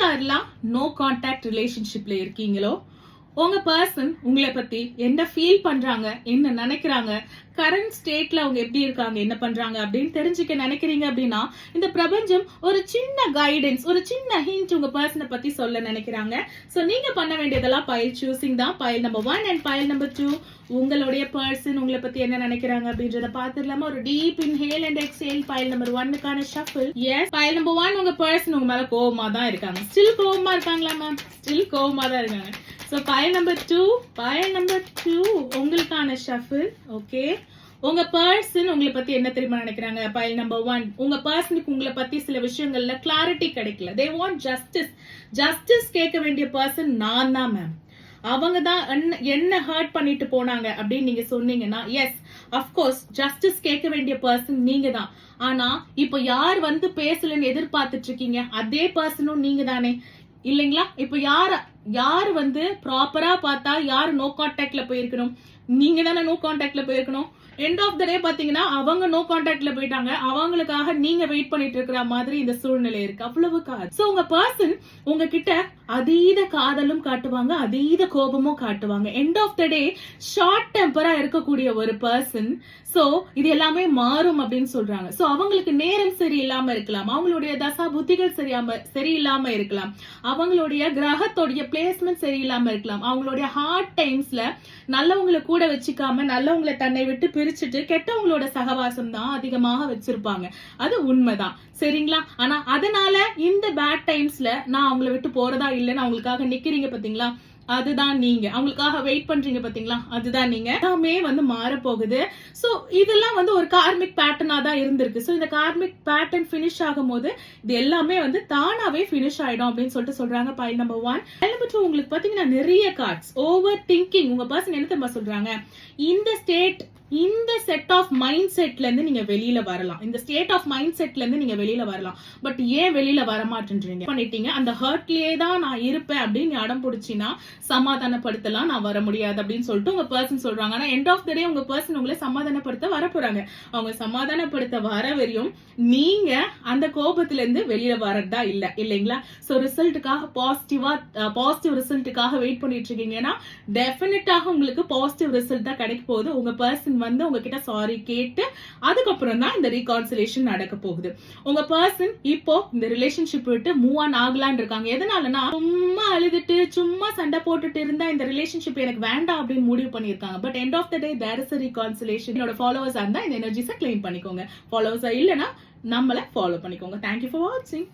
யாரெல்லாம் no contact ரிலேஷன்ஷிப்ல இருக்கீங்களோ உங்க பர்சன் உங்களை பத்தி என்ன ஃபீல் பண்றாங்க, என்ன நினைக்கிறாங்க, கரண்ட் ஸ்டேட்ல அவங்க எப்படி இருக்காங்க, என்ன பண்றாங்க அப்படின்னு தெரிஞ்சுக்க நினைக்கிறீங்க அப்படின்னா இந்த பிரபஞ்சம் ஒரு சின்ன கைடன்ஸ், ஒரு சின்ன ஹிண்ட் உங்க பர்சனை பத்தி சொல்ல நினைக்கிறாங்க. சோ நீங்க பண்ண வேண்டியதெல்லாம் பைல் சூசிங் தான். File number 1 and file number 2 உங்களுடைய பர்சன் உங்களை பத்தி என்ன நினைக்கிறாங்க அப்படின்றத பாத்துடலாமா? ஒரு deep inhale and exhale. Pile number 1க்கான ஷஃபிள். எஸ், பைல் நம்பர் 1 உங்க பர்சன் உங்க மேல கோவமா தான் இருக்காங்க. ஸ்டில் கோவமா இருக்காங்களா மேம்? ஸ்டில் கோவமா தான் இருக்காங்க. சோ பைல் நம்பர் 2 உங்களுக்கான ஷஃபிள். ஓகே, உங்க பர்சன் உங்களை பத்தி என்ன தெரியுமா நினைக்கிறாங்க? பைல் நம்பர் 1 உங்க பர்சனுக்கு உங்களை பத்தி சில விஷயங்கள்ல கிளாரிட்டி கிடைக்கல. தே வாண்ட் ஜஸ்டிஸ் கேட்க வேண்டிய பர்சன் நான் தான் மேம். அவங்க தான் என்ன ஹர்ட் பண்ணிட்டு போனாங்க அப்படின்னு நீங்க சொன்னீங்கன்னா எஸ், அஃப்கோர்ஸ் ஜஸ்டிஸ் கேட்க வேண்டிய பர்சன் நீங்க தான். ஆனா இப்போ யார் வந்து பேசலன்னு எதிர்பார்த்துட்டு இருக்கீங்க அதே பர்சனும் நீங்க தானே, இல்லைங்களா? இப்போ யார் வந்து ப்ராப்பரா பார்த்தா யார் நோ கான்டாக்ட்ல போயிருக்கணும்? நீங்க தானே நோ கான்டாக்ட்ல போயிருக்கணும். எண்ட் ஆஃப் த டே பாத்தீங்கன்னா அவங்க நோ கான்டாக்ட்ல போயிட்டாங்க, அவங்களுக்காக நீங்க வெயிட் பண்ணிட்டு இருக்கிற மாதிரி இந்த சூழ்நிலை இருக்கு. அவ்வளவு காதல். சோ உங்க பர்சன் உங்ககிட்ட அதீத காதலும் காட்டுவாங்க, அதீத கோபமும் காட்டுவாங்க. End of the day short டெம்பரா இருக்கக்கூடிய ஒரு பர்சன். சோ இது எல்லாமே மாறும் அப்படின்னு சொல்றாங்க. சோ அவங்களுக்கு நேரம் சரியில்லாம இருக்கலாம், அவங்களுடைய தசா புத்திகள் சரியில்லாம இருக்கலாம், அவங்களுடைய கிரகத்தோடைய பிளேஸ்மெண்ட் சரியில்லாம இருக்கலாம், அவங்களுடைய ஹார்ட் டைம்ஸ்ல நல்லவங்களை கூட வச்சுக்காம நல்லவங்களை தன்னை விட்டு பிரிச்சுட்டு கெட்டவங்களோட சகவாசம் தான் அதிகமாக வச்சிருப்பாங்க. அது உண்மைதான், சரிங்களா? ஆனா அதனால இந்த பேட் டைம்ஸ்ல நான் அவங்களை விட்டு போறதா இல்லைன்னு அவங்களுக்காக நிக்கிறீங்க பாத்தீங்களா, அதுதான் நீங்க. அவங்களுக்காக வெயிட் பண்றீங்க பாத்தீங்களா, அதுதான் நீங்க. எல்லாமே வந்து மாற போகுது. சோ இதெல்லாம் வந்து ஒரு கார்மிக் பேட்டர்னா தான் இருந்திருக்கு. சோ இந்த கார்மிக் பேட்டர்ன் பினிஷ் ஆகும் போது இது எல்லாமே வந்து தானாவே பினிஷ் ஆயிடும் அப்படின்னு சொல்லிட்டு சொல்றாங்க. File number 1. பைல் நம்பர் 2 உங்களுக்கு பாத்தீங்கன்னா நிறைய கார்ட்ஸ். Over thinking. உங்க பர்சன் என்ன தெரியுமா சொல்றாங்க? இந்த செட் ஆஃப் மைண்ட் செட்ல இருந்து நீங்க வெளியில வரலாம். இந்த ஸ்டேட் ஆஃப் மைண்ட் செட்ல இருந்து நீங்க வெளியில வரலாம். பட் ஏன் வெளியில வர மாட்டேன்றீங்க? பண்ணிட்டீங்க அந்த ஹர்ட்லயே தான் நான் இருப்பேன் அப்படின்னு அடம் பிடிச்சினா சமாதானப்படுத்தலாம், நான் வர முடியாது அப்படின்னு சொல்லிட்டு உங்க பர்சன் சொல்றாங்க. ஆனா எண்ட் ஆஃப் த டே உங்க பர்சன் உங்களை சமாதானப்படுத்த வர போறாங்க. அவங்க சமாதானப்படுத்த வர வரையும் நீங்க அந்த கோபத்துல இருந்து வெளியில வரதா இல்லைங்களா? சோ ரிசல்ட்டுக்காக பாசிட்டிவ் ரிசல்ட்டுக்காக வெயிட் பண்ணிட்டு இருக்கீங்கன்னா டெஃபினட்டாக உங்களுக்கு பாசிட்டிவ் ரிசல்ட் தான் கிடைக்க போகுது. உங்க பர்சன் வந்து உங்ககிட்ட சாரி கேட்டு அதுக்கப்புறம் தான் இந்த ரீகான்சிலேஷன் நடக்க போகுது. உங்க பர்சன் இப்போ இந்த ரிலேஷன்ஷிப் விட்டு மூவ் ஆன் ஆகலான்னு இருக்காங்க. எதனாலனா சும்மா அழுதுட்டு சும்மா சண்டை போட்டுட்டு இருந்தா இந்த ரிலேஷன்ஷிப் எனக்கு வேண்டாம் அப்படின்னு முடிவு பண்ணிருக்காங்க. But end of the day there is a reconciliation. என்னோட ஃபாலோவர்ஸ் இருந்தா இந்த எனர்ஜிஸை கிளைம் பண்ணிக்கோங்க, ஃபாலோவர்ஸ் இல்லனா நம்மள ஃபாலோ பண்ணிக்கோங்க. தேங்க்யூ ஃபார் வாட்சிங்.